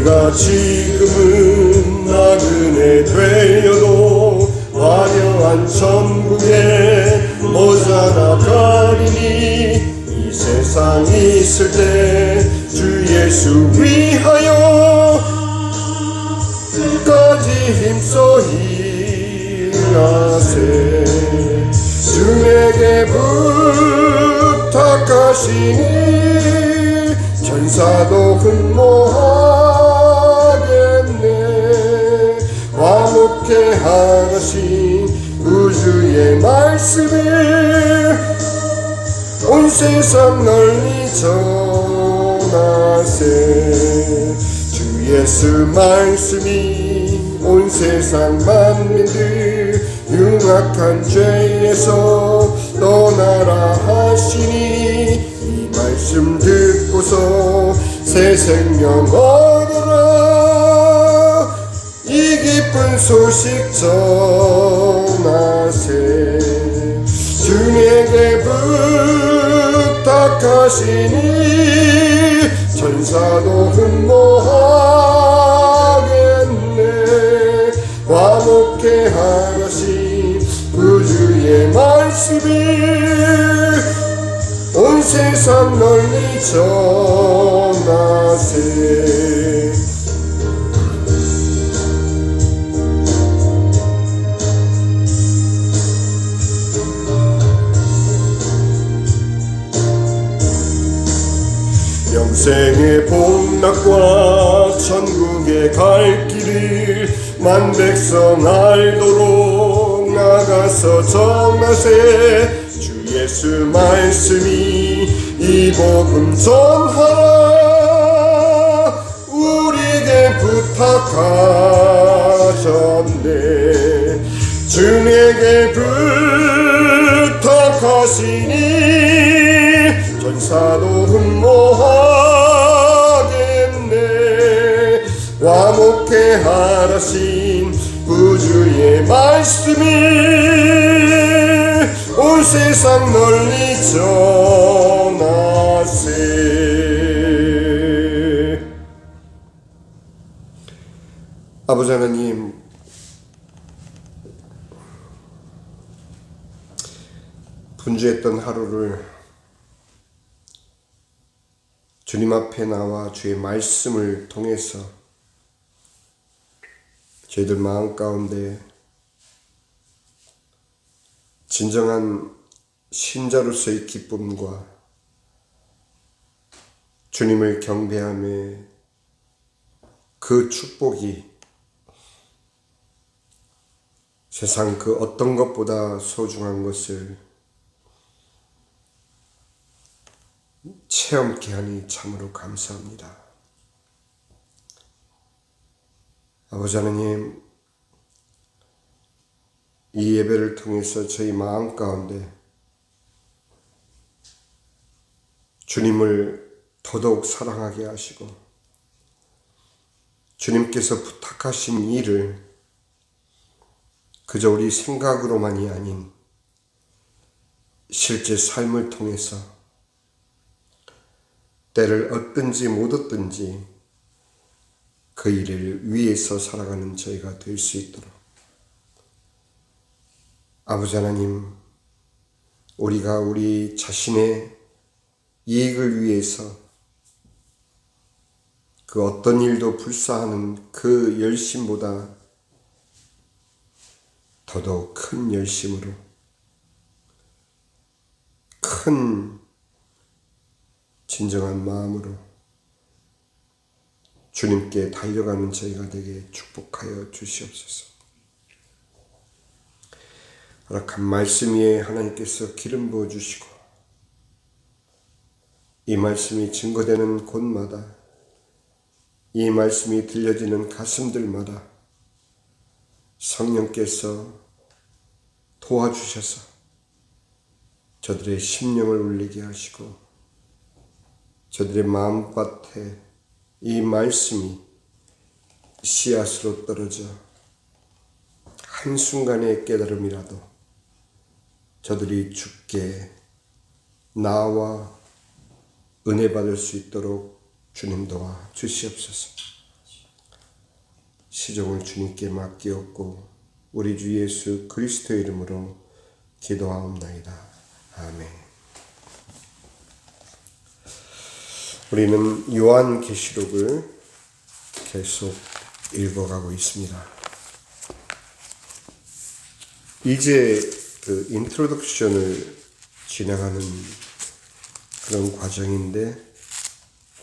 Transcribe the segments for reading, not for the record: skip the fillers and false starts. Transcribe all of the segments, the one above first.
우리가 지금은 나그네 되어도 화려한 천국에 모자라 가리니 이 세상 있을 때 주 예수 위하여 끝까지 힘써 일하세. 주에게 부탁하시니 천사도 흠모하겠네. 화목해 하신 우주의 말씀을 온 세상 널리 전하세. 주 예수 말씀이 온 세상 만민들 흉악한 죄에서 떠나라 하시니 이 말씀 듣고서 새 생명 얻어라. 이 기쁜 소식 전하세. 주에게 부탁하시니 천사도 흠모하겠네. 화목해 하신 우주의 말씀이 온 세상 널리 전하세. 영생의 복락과 천국에 갈 길을 만 백성 알도록 나가서 전하세. 주 예수 말씀이 이 복음 전하라. 우리에게 부탁하셨네. 주에게 부탁하시니 천사도 흠모하겠네. 화목해 하신 우주의 말씀이 온 세상 널리 전하세. 아버지 하나님, 분주했던 하루를 주님 앞에 나와 주의 말씀을 통해서 저희들 마음 가운데 진정한 신자로서의 기쁨과 주님을 경배함의 그 축복이 세상 그 어떤 것보다 소중한 것을 체험케 하니 참으로 감사합니다. 아버지 하나님, 이 예배를 통해서 저희 마음 가운데 주님을 더더욱 사랑하게 하시고 주님께서 부탁하신 일을 그저 우리 생각으로만이 아닌 실제 삶을 통해서 때를 얻든지 못 얻든지 그 일을 위해서 살아가는 저희가 될 수 있도록 아버지 하나님, 우리가 우리 자신의 이익을 위해서 그 어떤 일도 불사하는 그 열심보다 더더욱 큰 열심으로 큰 진정한 마음으로 주님께 달려가는 저희가 되게 축복하여 주시옵소서. 허락한 말씀 위에 하나님께서 기름 부어 주시고 이 말씀이 증거되는 곳마다 이 말씀이 들려지는 가슴들마다 성령께서 도와주셔서 저들의 심령을 울리게 하시고 저들의 마음밭에 이 말씀이 씨앗으로 떨어져 한순간의 깨달음이라도 저들이 주께 나와 은혜 받을 수 있도록 주님 도와 주시옵소서. 시종을 주님께 맡기었고 우리 주 예수 그리스도의 이름으로 기도하옵나이다. 아멘. 우리는 요한계시록을 계속 읽어가고 있습니다. 이제 그 인트로덕션을 진행하는 그런 과정인데,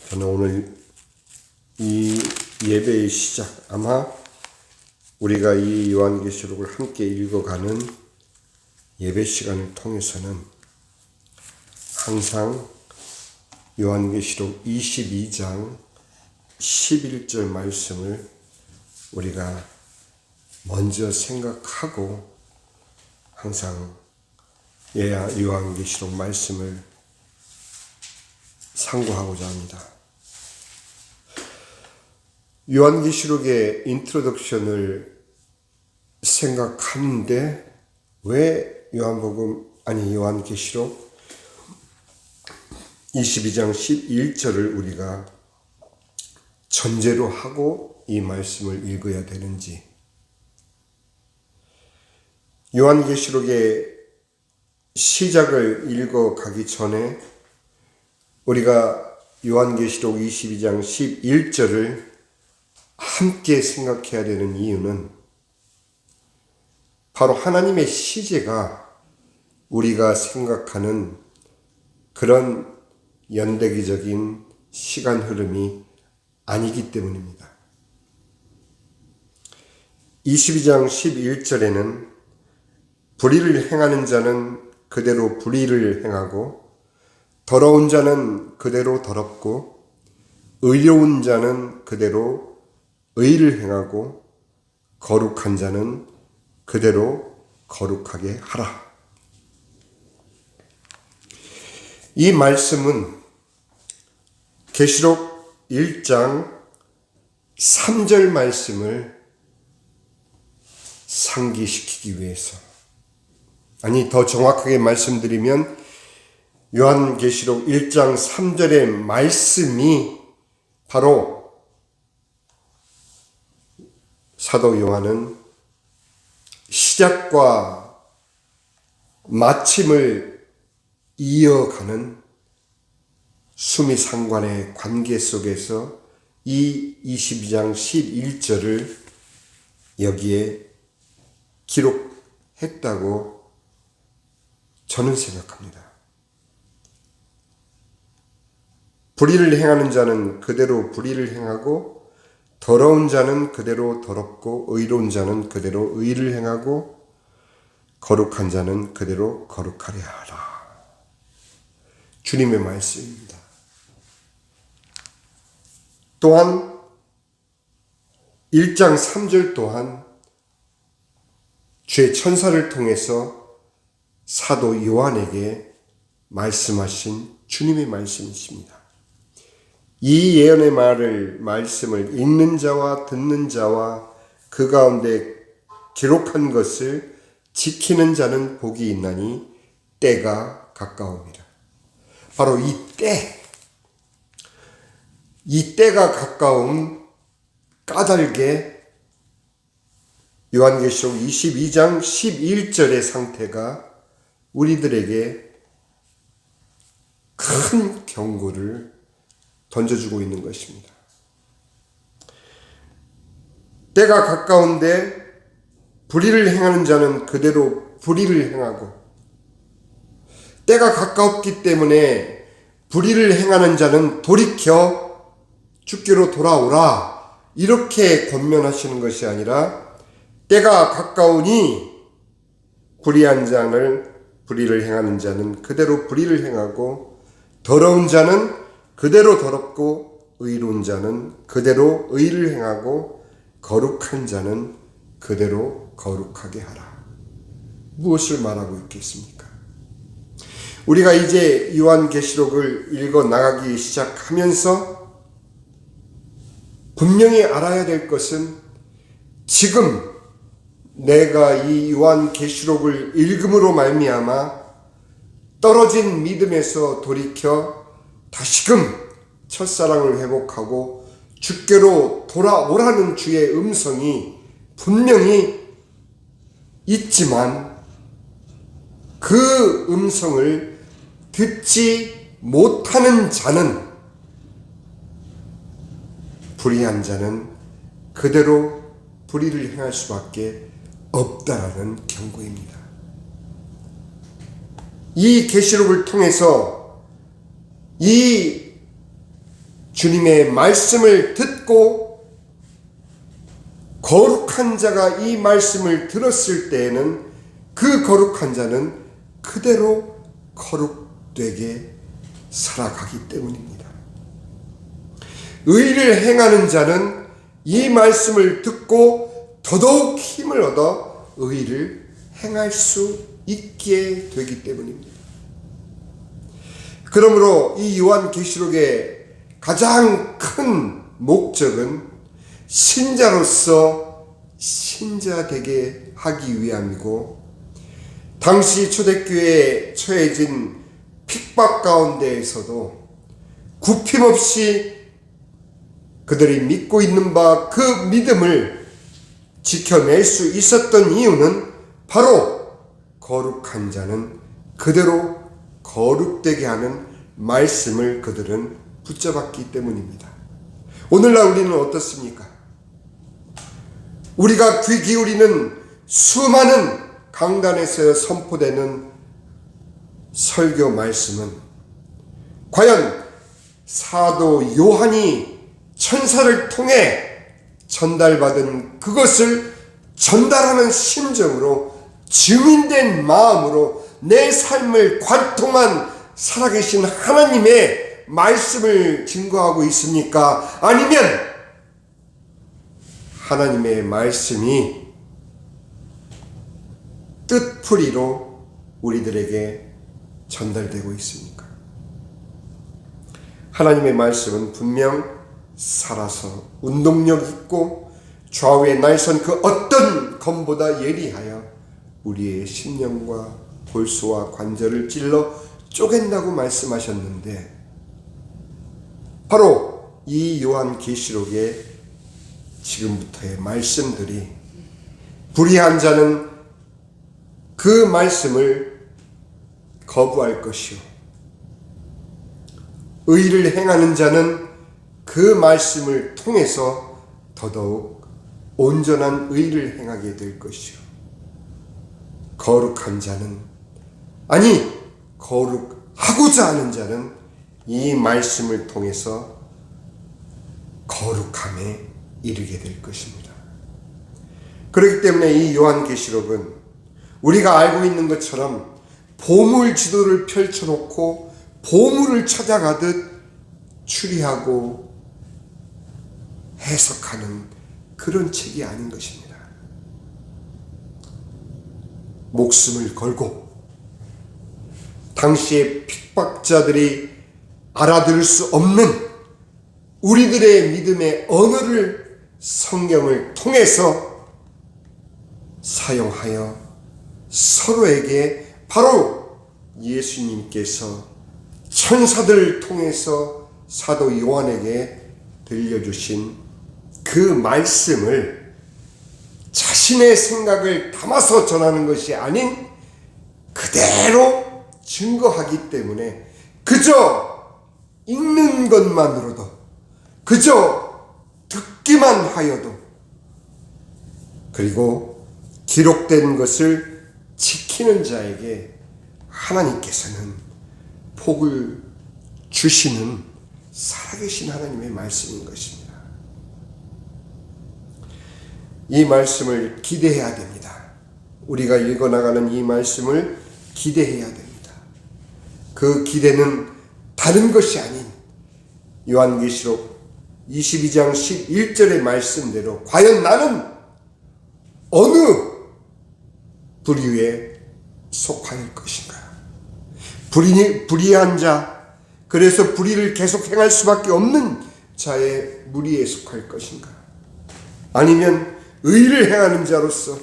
저는 오늘 이 예배의 시작, 아마 우리가 이 요한계시록을 함께 읽어가는 예배 시간을 통해서는 항상 요한계시록 22장 11절 말씀을 우리가 먼저 생각하고 항상 요한계시록 말씀을 상고하고자 합니다. 요한계시록의 인트로덕션을 생각하는데 왜 요한계시록 22장 11절을 우리가 전제로 하고 이 말씀을 읽어야 되는지, 요한계시록의 시작을 읽어가기 전에 우리가 요한계시록 22장 11절을 함께 생각해야 되는 이유는 바로 하나님의 시제가 우리가 생각하는 그런 연대기적인 시간 흐름이 아니기 때문입니다. 22장 11절에는 불의를 행하는 자는 그대로 불의를 행하고 더러운 자는 그대로 더럽고 의로운 자는 그대로 의를 행하고 거룩한 자는 그대로 거룩하게 하라. 이 말씀은 계시록 1장 3절 말씀을 상기시키기 위해서, 더 정확하게 말씀드리면 요한계시록 1장 3절의 말씀이 바로 사도 요한은 시작과 마침을 이어가는 수미상관의 관계 속에서 이 22장 11절을 여기에 기록했다고 저는 생각합니다. 불의를 행하는 자는 그대로 불의를 행하고 더러운 자는 그대로 더럽고 의로운 자는 그대로 의를 행하고 거룩한 자는 그대로 거룩하려 하라. 주님의 말씀입니다. 또한 1장 3절 또한 주의 천사를 통해서 사도 요한에게 말씀하신 주님의 말씀이십니다. 이 예언의 말씀을 읽는 자와 듣는 자와 그 가운데 기록한 것을 지키는 자는 복이 있나니 때가 가까웁니다. 바로 이 때가 가까운 까닭에 요한계시록 22장 11절의 상태가 우리들에게 큰 경고를 던져주고 있는 것입니다. 때가 가까운데 불의를 행하는 자는 그대로 불의를 행하고, 때가 가까웠기 때문에 불의를 행하는 자는 돌이켜 주께로 돌아오라, 이렇게 권면하시는 것이 아니라 때가 가까우니 불의를 행하는 자는 그대로 불의를 행하고 더러운 자는 그대로 더럽고 의로운 자는 그대로 의를 행하고 거룩한 자는 그대로 거룩하게 하라. 무엇을 말하고 있겠습니까? 우리가 이제 요한계시록을 읽어 나가기 시작하면서 분명히 알아야 될 것은, 지금 내가 이 요한계시록을 읽음으로 말미암아 떨어진 믿음에서 돌이켜 다시금 첫사랑을 회복하고 주께로 돌아오라는 주의 음성이 분명히 있지만 그 음성을 듣지 못하는 자는, 불의한 자는 그대로 불의를 행할 수밖에 없다라는 경고입니다. 이 계시록을 통해서 이 주님의 말씀을 듣고 거룩한 자가 이 말씀을 들었을 때에는 그 거룩한 자는 그대로 거룩되게 살아가기 때문입니다. 의를 행하는 자는 이 말씀을 듣고 더더욱 힘을 얻어 의를 행할 수 있게 되기 때문입니다. 그러므로 이 요한계시록의 가장 큰 목적은 신자로서 신자 되게 하기 위함이고, 당시 초대교회에 처해진 핍박 가운데에서도 굽힘없이 그들이 믿고 있는 바 그 믿음을 지켜낼 수 있었던 이유는 바로 거룩한 자는 그대로 거룩되게 하는 말씀을 그들은 붙잡았기 때문입니다. 오늘날 우리는 어떻습니까? 우리가 귀 기울이는 수많은 강단에서 선포되는 설교 말씀은 과연 사도 요한이 천사를 통해 전달받은 그것을 전달하는 심정으로, 증인된 마음으로 내 삶을 관통한 살아계신 하나님의 말씀을 증거하고 있습니까? 아니면 하나님의 말씀이 뜻풀이로 우리들에게 전달되고 있습니까? 하나님의 말씀은 분명 살아서 운동력 있고 좌우에 날선 그 어떤 검보다 예리하여 우리의 심령과 골수와 관절을 찔러 쪼갠다고 말씀하셨는데, 바로 이 요한계시록의 지금부터의 말씀들이 불의한 자는 그 말씀을 거부할 것이요, 의를 행하는 자는 그 말씀을 통해서 더더욱 온전한 의를 행하게 될 것이요, 거룩한 자는, 아니 거룩하고자 하는 자는 이 말씀을 통해서 거룩함에 이르게 될 것입니다. 그렇기 때문에 이 요한계시록은 우리가 알고 있는 것처럼 보물 지도를 펼쳐놓고 보물을 찾아가듯 추리하고 해석하는 그런 책이 아닌 것입니다. 목숨을 걸고 당시의 핍박자들이 알아들을 수 없는 우리들의 믿음의 언어를 성경을 통해서 사용하여 서로에게 바로 예수님께서 천사들을 통해서 사도 요한에게 들려주신 그 말씀을 자신의 생각을 담아서 전하는 것이 아닌 그대로 증거하기 때문에 그저 읽는 것만으로도, 그저 듣기만 하여도, 그리고 기록된 것을 지키는 자에게 하나님께서는 복을 주시는 살아계신 하나님의 말씀인 것입니다. 이 말씀을 기대해야 됩니다. 우리가 읽어나가는 이 말씀을 기대해야 됩니다. 그 기대는 다른 것이 아닌 요한계시록 22장 11절의 말씀대로 과연 나는 어느 부류에 속할 것인가? 불의한 자, 그래서 불의를 계속 행할 수밖에 없는 자의 무리에 속할 것인가? 아니면 의를 행하는 자로서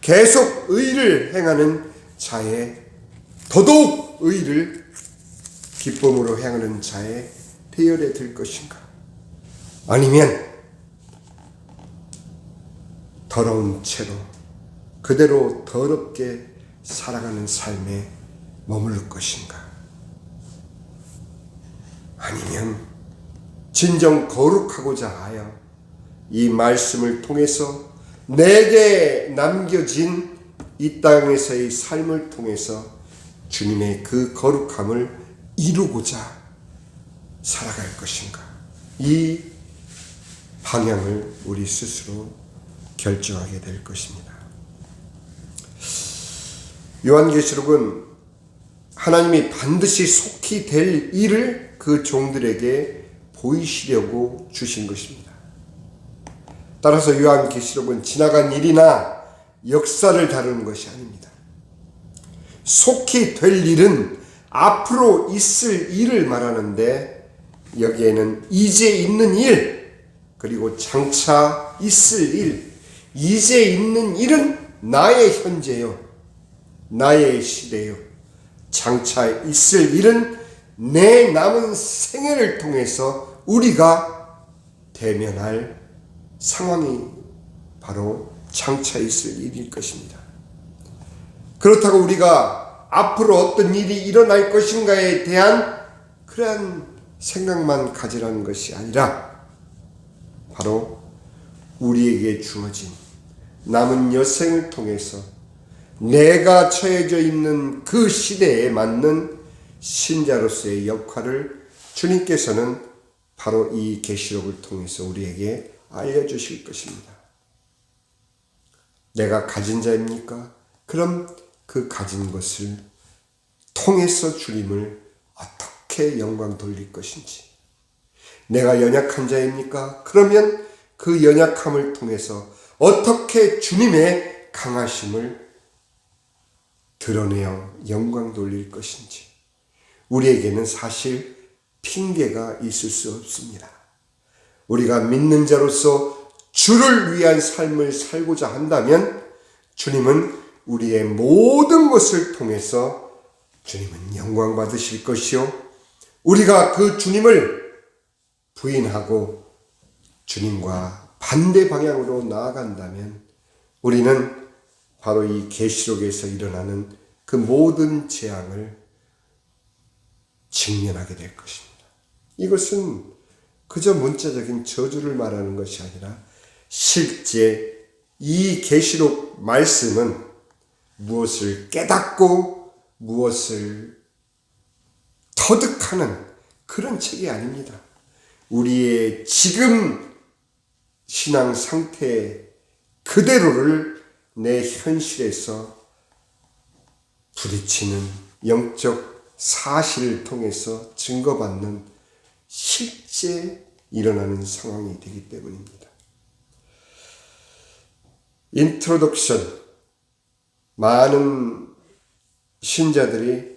계속 의를 행하는 자의, 더더욱 의를 기쁨으로 행하는 자의 대열에 들 것인가? 아니면 더러운 채로 그대로 더럽게 살아가는 삶에 머무를 것인가? 아니면 진정 거룩하고자 하여 이 말씀을 통해서 내게 남겨진 이 땅에서의 삶을 통해서 주님의 그 거룩함을 이루고자 살아갈 것인가? 이 방향을 우리 스스로 결정하게 될 것입니다. 요한계시록은 하나님이 반드시 속히 될 일을 그 종들에게 보이시려고 주신 것입니다. 따라서 요한계시록은 지나간 일이나 역사를 다루는 것이 아닙니다. 속히 될 일은 앞으로 있을 일을 말하는데 여기에는 이제 있는 일, 그리고 장차 있을 일, 이제 있는 일은 나의 현재요, 나의 시대요, 장차 있을 일은 내 남은 생애를 통해서 우리가 대면할 상황이 바로 장차 있을 일일 것입니다. 그렇다고 우리가 앞으로 어떤 일이 일어날 것인가에 대한 그러한 생각만 가지라는 것이 아니라 바로 우리에게 주어진 남은 여생을 통해서 내가 처해져 있는 그 시대에 맞는 신자로서의 역할을 주님께서는 바로 이 계시록을 통해서 우리에게 알려주실 것입니다. 내가 가진 자입니까? 그럼 그 가진 것을 통해서 주님을 어떻게 영광 돌릴 것인지. 내가 연약한 자입니까? 그러면 그 연약함을 통해서 어떻게 주님의 강하심을 드러내어 영광 돌릴 것인지. 우리에게는 사실 핑계가 있을 수 없습니다. 우리가 믿는 자로서 주를 위한 삶을 살고자 한다면 주님은 우리의 모든 것을 통해서 주님은 영광 받으실 것이요, 우리가 그 주님을 부인하고 주님과 반대 방향으로 나아간다면 우리는 바로 이 계시록에서 일어나는 그 모든 재앙을 직면하게 될 것입니다. 이것은 그저 문자적인 저주를 말하는 것이 아니라 실제 이 계시록 말씀은 무엇을 깨닫고 무엇을 터득하는 그런 책이 아닙니다. 우리의 지금 신앙 상태 그대로를 내 현실에서 부딪히는 영적 사실을 통해서 증거받는 실제 일어나는 상황이 되기 때문입니다. 인트로덕션, 많은 신자들이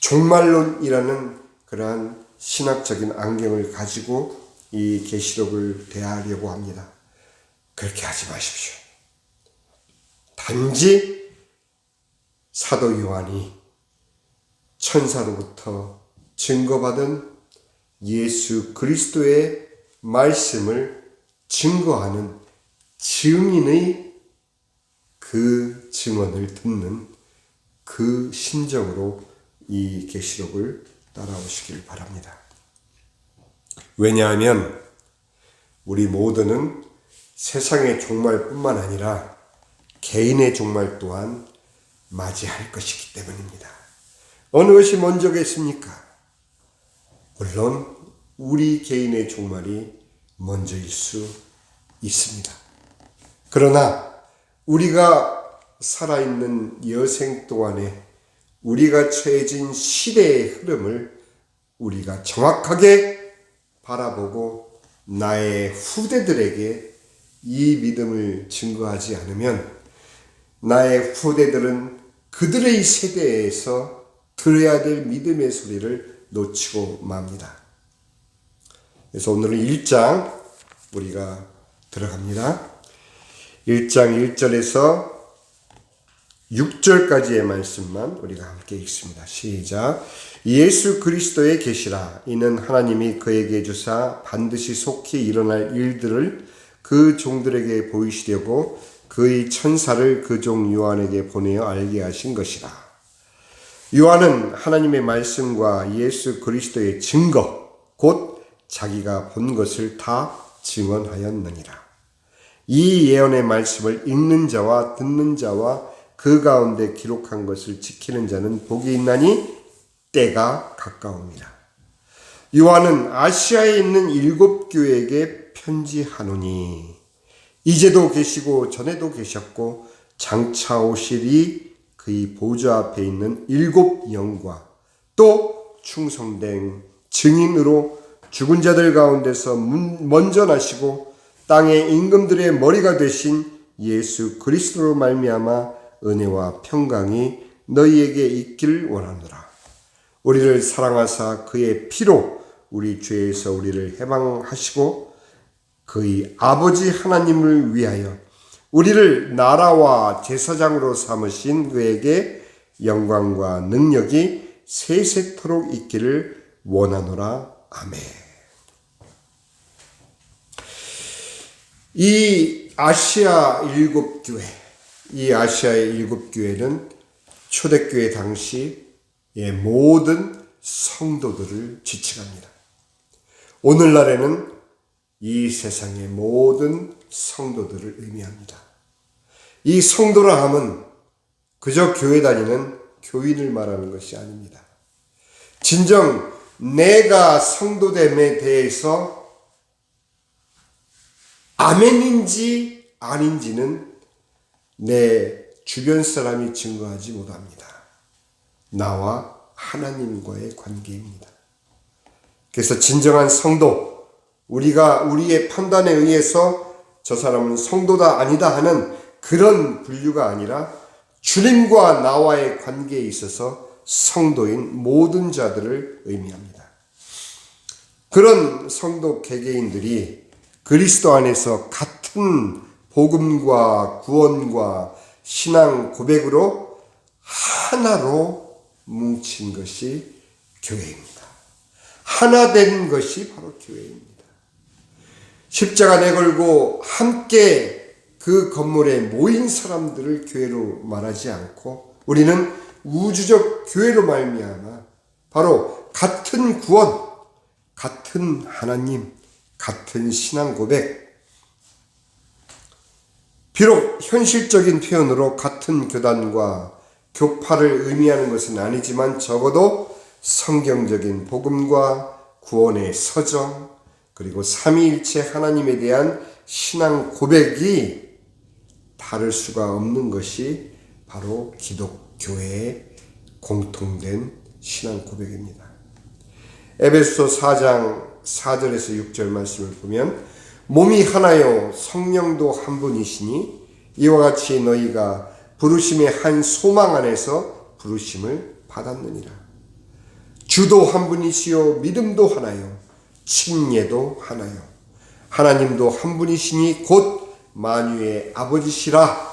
종말론이라는 그러한 신학적인 안경을 가지고 이 계시록을 대하려고 합니다. 그렇게 하지 마십시오. 단지 사도 요한이 천사로부터 증거받은 예수 그리스도의 말씀을 증거하는 증인의 그 증언을 듣는 그 심정으로 이 계시록을 따라오시길 바랍니다. 왜냐하면 우리 모두는 세상의 종말뿐만 아니라 개인의 종말 또한 맞이할 것이기 때문입니다. 어느 것이 먼저겠습니까? 물론 우리 개인의 종말이 먼저일 수 있습니다. 그러나 우리가 살아있는 여생 동안에 우리가 처해진 시대의 흐름을 우리가 정확하게 바라보고 나의 후대들에게 이 믿음을 증거하지 않으면 나의 후대들은 그들의 세대에서 들어야 될 믿음의 소리를 놓치고 맙니다. 그래서 오늘은 1장 우리가 들어갑니다. 1장 1절에서 6절까지의 말씀만 우리가 함께 읽습니다. 시작. 예수 그리스도의 계시라. 이는 하나님이 그에게 주사 반드시 속히 일어날 일들을 그 종들에게 보이시려고 그의 천사를 그 종 요한에게 보내어 알게 하신 것이라. 요한은 하나님의 말씀과 예수 그리스도의 증거, 곧 자기가 본 것을 다 증언하였느니라. 이 예언의 말씀을 읽는 자와 듣는 자와 그 가운데 기록한 것을 지키는 자는 복이 있나니 때가 가까웁니다. 요한은 아시아에 있는 7교회에게 편지하노니 이제도 계시고 전에도 계셨고 장차 오시리 그의 보좌 앞에 있는 7 영과 또 충성된 증인으로 죽은 자들 가운데서 먼저 나시고 땅의 임금들의 머리가 되신 예수 그리스도로 말미암아 은혜와 평강이 너희에게 있기를 원하노라. 우리를 사랑하사 그의 피로 우리 죄에서 우리를 해방하시고 그의 아버지 하나님을 위하여 우리를 나라와 제사장으로 삼으신 그에게 영광과 능력이 세세토록 있기를 원하노라. 아멘. 이 아시아 7교회, 이 아시아의 7교회는 초대교회 당시의 모든 성도들을 지칭합니다. 오늘날에는 이 세상의 모든 성도들을 의미합니다. 이 성도라 함은 그저 교회 다니는 교인을 말하는 것이 아닙니다. 진정 내가 성도됨에 대해서 아멘인지 아닌지는 내 주변 사람이 증거하지 못합니다. 나와 하나님과의 관계입니다. 그래서 진정한 성도, 우리가 우리의 판단에 의해서 저 사람은 성도다 아니다 하는 그런 분류가 아니라 주님과 나와의 관계에 있어서 성도인 모든 자들을 의미합니다. 그런 성도 개개인들이 그리스도 안에서 같은 복음과 구원과 신앙 고백으로 하나로 뭉친 것이 교회입니다. 하나 된 것이 바로 교회입니다. 십자가 내걸고 함께 그 건물에 모인 사람들을 교회로 말하지 않고 우리는 우주적 교회로 말미암아 바로 같은 구원, 같은 하나님, 같은 신앙 고백, 비록 현실적인 표현으로 같은 교단과 교파를 의미하는 것은 아니지만 적어도 성경적인 복음과 구원의 서정, 그리고 삼위일체 하나님에 대한 신앙 고백이 다를 수가 없는 것이 바로 기독교회의 공통된 신앙 고백입니다. 에베소서 4장 4절에서 6절 말씀을 보면 몸이 하나요 성령도 한 분이시니 이와 같이 너희가 부르심의 한 소망 안에서 부르심을 받았느니라. 주도 한 분이시요 믿음도 하나요 칭예도 하나요 하나님도 한 분이시니 곧 만유의 아버지시라.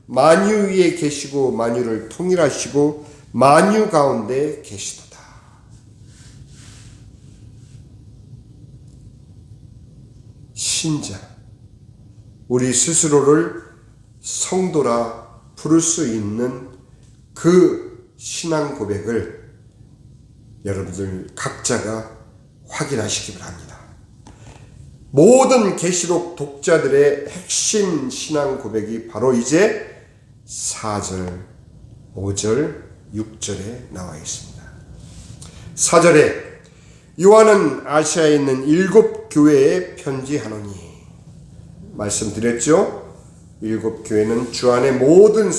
만유 위에 계시고 만유를 통일하시고 만유 가운데 계시도다. 신자, 우리 스스로를 성도라 부를 수 있는 그 신앙 고백을 여러분들 각자가 확인하시기 바랍니다. 모든 계시록 독자들의 핵심 신앙 고백이 바로 이제 4절, 5절, 6절에 나와 있습니다. 4절에 요한은 아시아에 있는 7교회에 편지하노니, 말씀드렸죠? 7교회는 주 안의 모든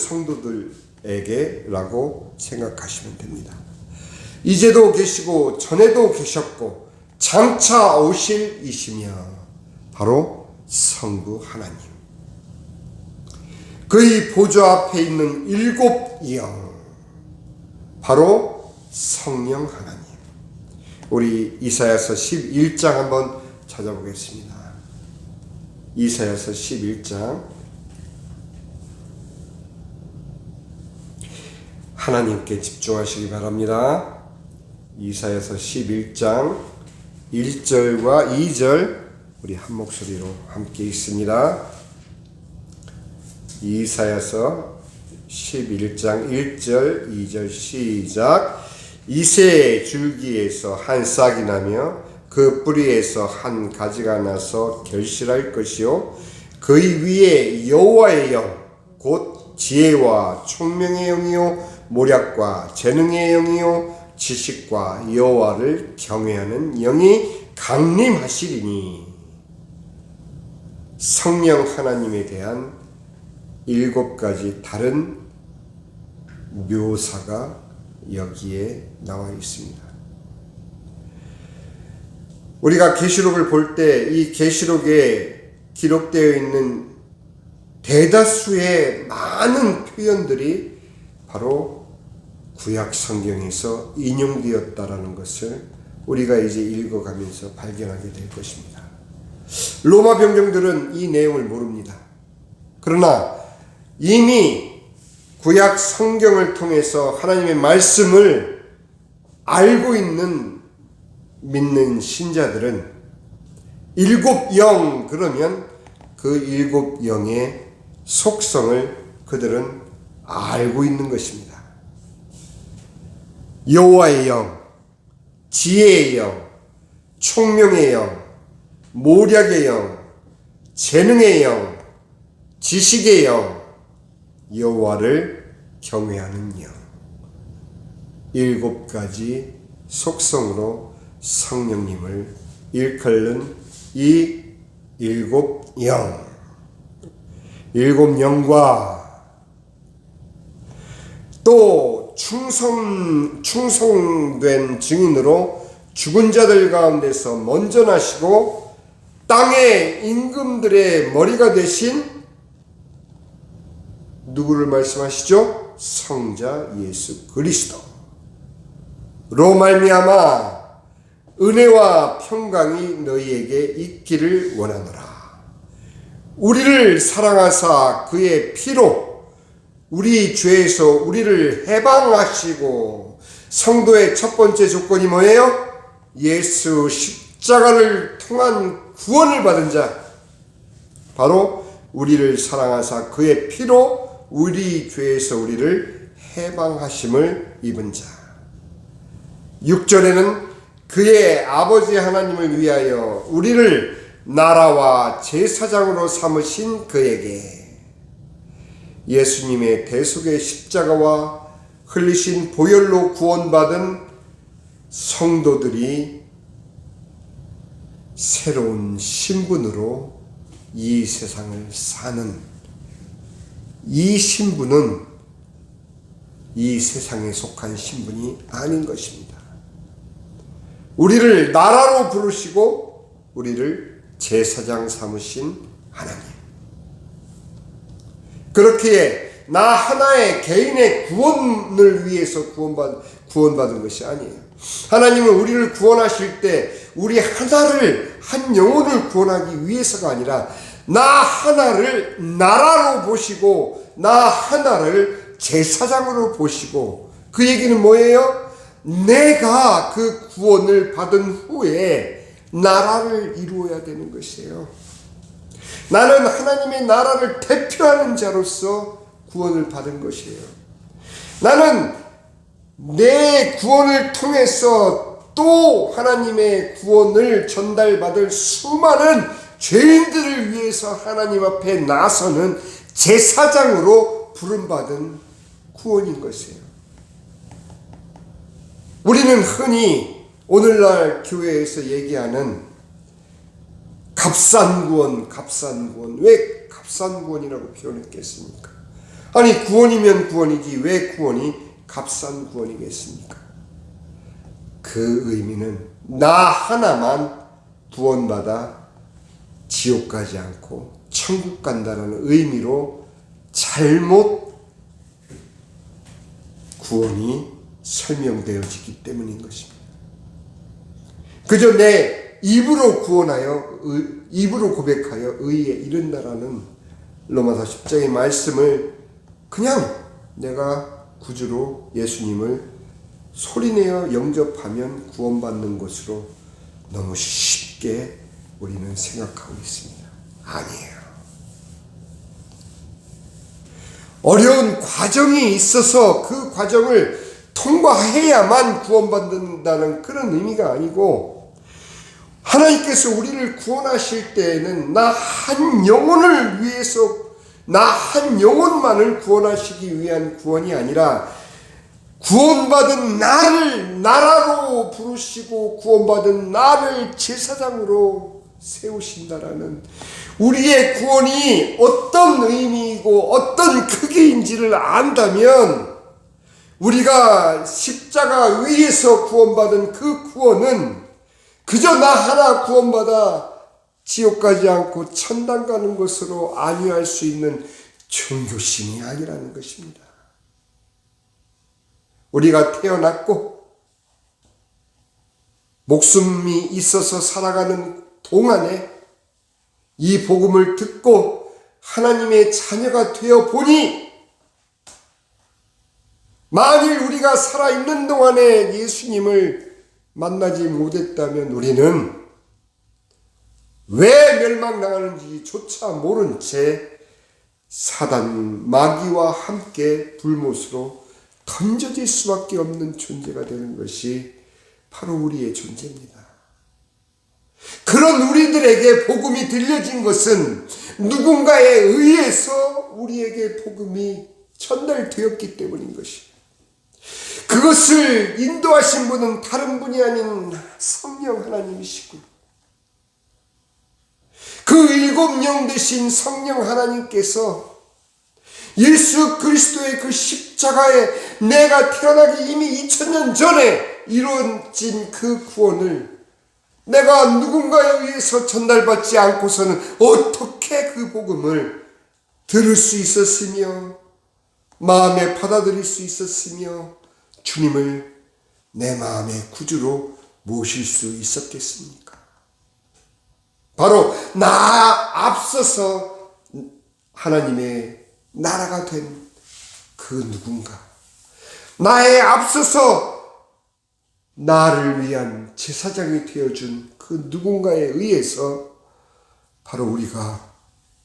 성도들에게라고 생각하시면 됩니다. 이제도 계시고 전에도 계셨고 장차 오실 이시며 바로 성부 하나님, 그의 보좌 앞에 있는 7 영, 바로 성령 하나님. 우리 이사야서 11장 한번 찾아보겠습니다. 이사야서 11장 하나님께 집중하시기 바랍니다. 이사야서 11장 1절과 2절 우리 한 목소리로 함께 읽습니다. 이사야서 11장 1절 2절 시작. 이새의 줄기에서 한 싹이 나며 그 뿌리에서 한 가지가 나서 결실할 것이요 그의 위에 여호와의 영 곧 지혜와 총명의 영이요 모략과 재능의 영이요 지식과 여호와를 경외하는 영이 강림하시리니. 성령 하나님에 대한 7가지 다른 묘사가 여기에 나와 있습니다. 우리가 계시록을 볼 때 이 계시록에 기록되어 있는 대다수의 많은 표현들이 바로 구약 성경에서 인용되었다라는 것을 우리가 이제 읽어가면서 발견하게 될 것입니다. 로마 병정들은 이 내용을 모릅니다. 그러나 이미 구약 성경을 통해서 하나님의 말씀을 알고 있는 믿는 신자들은 7영 그러면 그 7영의 속성을 그들은 알고 있는 것입니다. 여호와의 영, 지혜의 영, 총명의 영, 모략의 영, 재능의 영, 지식의 영, 여호와를 경외하는 영. 7가지 속성으로 성령님을 일컬는 이 7영. 7영과 또 충성된 증인으로 죽은 자들 가운데서 먼저 나시고 땅의 임금들의 머리가 되신 누구를 말씀하시죠? 성자 예수 그리스도로 말미암아 은혜와 평강이 너희에게 있기를 원하노라. 우리를 사랑하사 그의 피로 우리 죄에서 우리를 해방하시고, 성도의 첫 번째 조건이 뭐예요? 예수 십자가를 통한 구원을 받은 자, 바로 우리를 사랑하사 그의 피로 우리 죄에서 우리를 해방하심을 입은 자. 6절에는 그의 아버지 하나님을 위하여 우리를 나라와 제사장으로 삼으신 그에게 예수님의 대속의 십자가와 흘리신 보혈로 구원받은 성도들이 새로운 신분으로 이 세상을 사는 이 신분은 이 세상에 속한 신분이 아닌 것입니다. 우리를 나라로 부르시고 우리를 제사장 삼으신 하나님. 그렇기에 나 하나의 개인의 구원을 위해서 구원받은 것이 아니에요. 하나님은 우리를 구원하실 때 우리 하나를, 한 영혼을 구원하기 위해서가 아니라 나 하나를 나라로 보시고 나 하나를 제사장으로 보시고, 그 얘기는 뭐예요? 내가 그 구원을 받은 후에 나라를 이루어야 되는 것이에요. 나는 하나님의 나라를 대표하는 자로서 구원을 받은 것이에요. 나는 내 구원을 통해서 또 하나님의 구원을 전달받을 수많은 죄인들을 위해서 하나님 앞에 나서는 제사장으로 부름받은 구원인 것이에요. 우리는 흔히 오늘날 교회에서 얘기하는 값싼 구원. 왜 값싼 구원이라고 표현했겠습니까? 아니, 구원이면 구원이지 왜 구원이 값싼 구원이겠습니까? 그 의미는 나 하나만 구원받아 지옥 가지 않고 천국 간다는 의미로 잘못 구원이 설명되어지기 때문인 것입니다. 그저 내 입으로 구원하여 입으로 고백하여 의에 이른다라는 로마서 10장의 말씀을 그냥 내가 구주로 예수님을 소리내어 영접하면 구원받는 것으로 너무 쉽게 우리는 생각하고 있습니다. 아니에요. 어려운 과정이 있어서 그 과정을 통과해야만 구원받는다는 그런 의미가 아니고, 하나님께서 우리를 구원하실 때에는 나 한 영혼을 위해서, 나 한 영혼만을 구원하시기 위한 구원이 아니라 구원받은 나를 나라로 부르시고 구원받은 나를 제사장으로 세우신다라는, 우리의 구원이 어떤 의미이고 어떤 크기인지를 안다면, 우리가 십자가 위에서 구원받은 그 구원은 그저 나 하나 구원받아 지옥 가지 않고 천당 가는 것으로 안위할 수 있는 종교심이 아니라는 것입니다. 우리가 태어났고 목숨이 있어서 살아가는 동안에 이 복음을 듣고 하나님의 자녀가 되어 보니, 만일 우리가 살아있는 동안에 예수님을 만나지 못했다면 우리는 왜 멸망당하는지조차 모른 채 사단 마귀와 함께 불못으로 던져질 수밖에 없는 존재가 되는 것이 바로 우리의 존재입니다. 그런 우리들에게 복음이 들려진 것은 누군가에 의해서 우리에게 복음이 전달되었기 때문인 것입니다. 그것을 인도하신 분은 다른 분이 아닌 성령 하나님이시고, 그 일곱 영 되신 성령 하나님께서 예수 그리스도의 그 십자가에 내가 태어나기 이미 2000년 전에 이루어진 그 구원을 내가 누군가에 의해서 전달받지 않고서는 어떻게 그 복음을 들을 수 있었으며 마음에 받아들일 수 있었으며 주님을 내 마음의 구주로 모실 수 있었겠습니까? 바로 나 앞서서 하나님의 나라가 된 그 누군가, 나에 앞서서 나를 위한 제사장이 되어준 그 누군가에 의해서 바로 우리가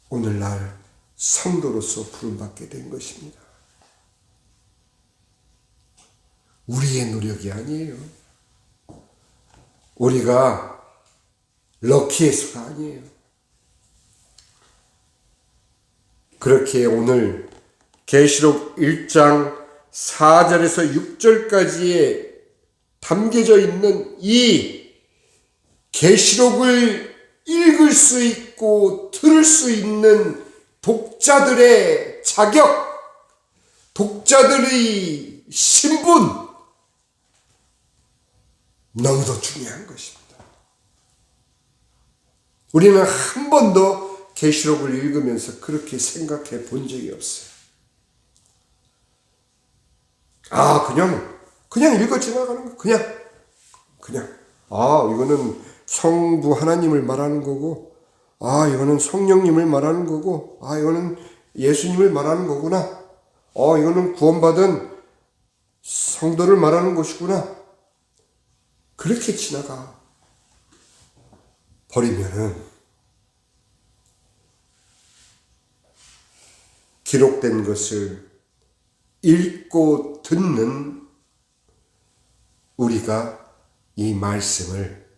오늘날 성도로서 부름받게 된 것입니다. 우리의 노력이 아니에요. 우리가 럭키해서가 아니에요. 그렇게 오늘 계시록 1장 4절에서 6절까지에 담겨져 있는 이 계시록을 읽을 수 있고 들을 수 있는 독자들의 자격, 독자들의 신분, 너무도 중요한 것입니다. 우리는 한 번도 계시록을 읽으면서 그렇게 생각해 본 적이 없어요. 그냥 읽어 지나가는 거, 그냥. 이거는 성부 하나님을 말하는 거고, 이거는 성령님을 말하는 거고, 이거는 예수님을 말하는 거구나. 이거는 구원받은 성도를 말하는 것이구나. 그렇게 지나가 버리면은 기록된 것을 읽고 듣는 우리가 이 말씀을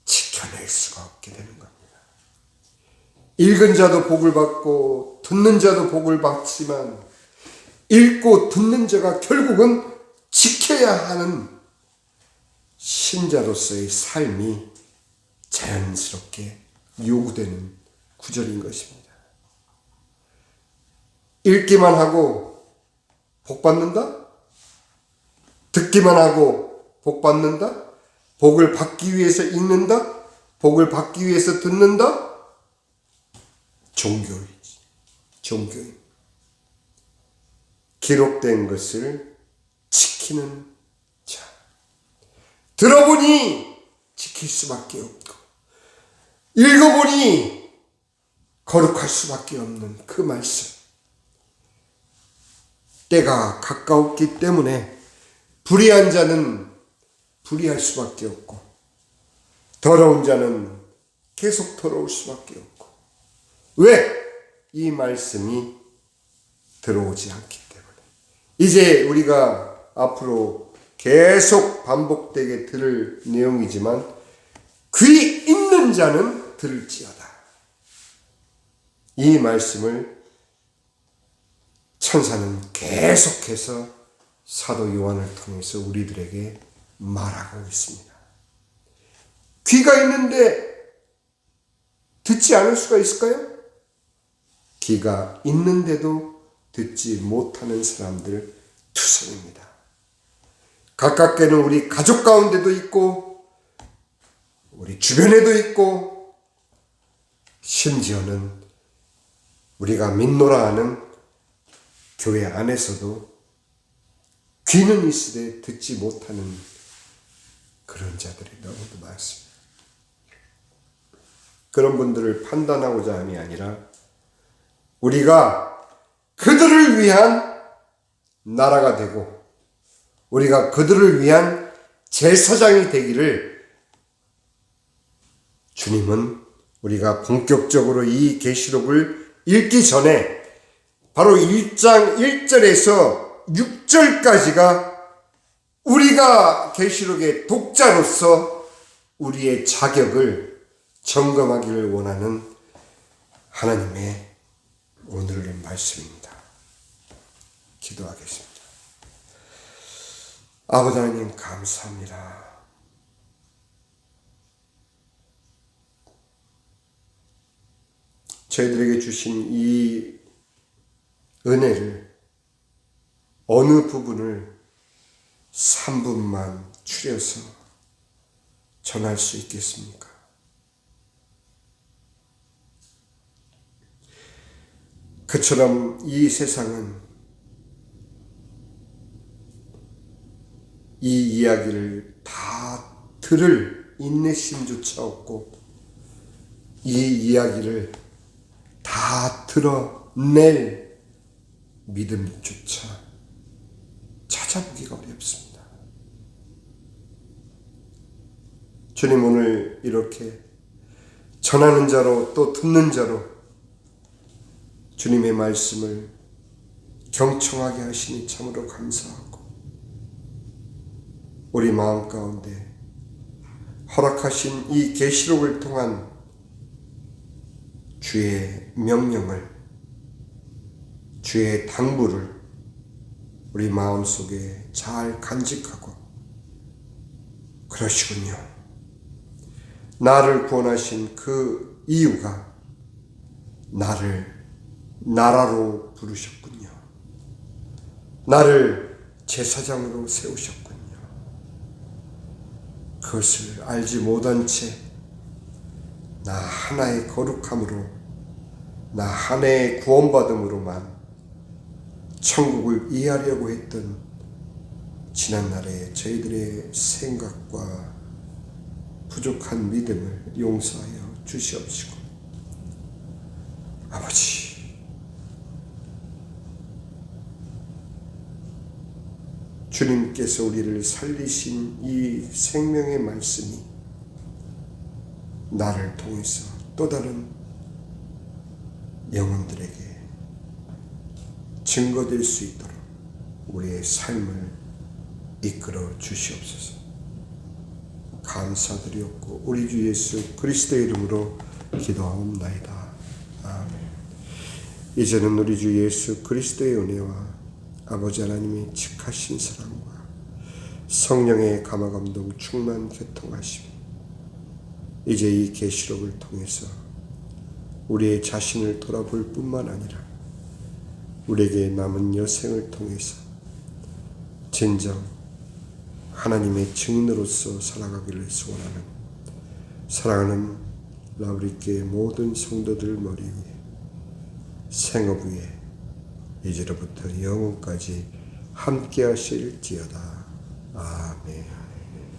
지켜낼 수가 없게 되는 겁니다. 읽은 자도 복을 받고 듣는 자도 복을 받지만 읽고 듣는 자가 결국은 지켜야 하는 신자로서의 삶이 자연스럽게 요구되는 구절인 것입니다. 읽기만 하고 복 받는다? 듣기만 하고 복 받는다? 복을 받기 위해서 읽는다? 복을 받기 위해서 듣는다? 종교인. 기록된 것을 지키는 자. 들어보니 지킬 수밖에 없고, 읽어보니 거룩할 수밖에 없는 그 말씀. 때가 가까웠기 때문에 불의한 자는 불의할 수밖에 없고 더러운 자는 계속 더러울 수밖에 없고, 왜? 이 말씀이 들어오지 않기 때문에. 이제 우리가 앞으로 계속 반복되게 들을 내용이지만 귀 있는 자는 들을지어다. 이 말씀을 천사는 계속해서 사도 요한을 통해서 우리들에게 말하고 있습니다. 귀가 있는데 듣지 않을 수가 있을까요? 귀가 있는데도 듣지 못하는 사람들 투성입니다. 가깝게는 우리 가족 가운데도 있고 우리 주변에도 있고 심지어는 우리가 믿노라 하는 교회 안에서도 귀는 있으되 듣지 못하는 그런 자들이 너무도 많습니다. 그런 분들을 판단하고자 함이 아니라 우리가 그들을 위한 나라가 되고 우리가 그들을 위한 제사장이 되기를 주님은 우리가 본격적으로 이 계시록을 읽기 전에 바로 1장 1절에서 6절까지가 우리가 계시록의 독자로서 우리의 자격을 점검하기를 원하는 하나님의 오늘의 말씀입니다. 기도하겠습니다. 아버지 하나님 감사합니다. 저희들에게 주신 이 은혜를 어느 부분을 3분만 추려서 전할 수 있겠습니까? 그처럼 이 세상은 이 이야기를 다 들을 인내심조차 없고 이 이야기를 다 드러낼 믿음조차 찾아보기가 어렵습니다. 주님, 오늘 이렇게 전하는 자로 또 듣는 자로 주님의 말씀을 경청하게 하시니 참으로 감사하고 우리 마음 가운데 허락하신 이 계시록을 통한 주의 명령을, 주의 당부를 우리 마음속에 잘 간직하고 그러시군요. 나를 구원하신 그 이유가 나를 나라로 부르셨군요. 나를 제사장으로 세우셨군요. 그것을 알지 못한 채 나 하나의 거룩함으로, 나 하나의 구원받음으로만 천국을 이해하려고 했던 지난날의 저희들의 생각과 부족한 믿음을 용서하여 주시옵시고, 아버지, 주님께서 우리를 살리신 이 생명의 말씀이 나를 통해서 또 다른 영혼들에게 증거될 수 있도록 우리의 삶을 이끌어 주시옵소서. 감사드리옵고 우리 주 예수 그리스도의 이름으로 기도하옵나이다. 아멘. 이제는 우리 주 예수 그리스도의 은혜와 아버지 하나님의 직하신 사랑과 성령의 감화감동 충만 교통하심이 이제 이 계시록을 통해서 우리의 자신을 돌아볼 뿐만 아니라 우리에게 남은 여생을 통해서 진정 하나님의 증인으로서 살아가기를 소원하는 사랑하는 라우리교회 모든 성도들 머리 위에 생업 위에 이제로부터 영원까지 함께 하실지어다. 아멘.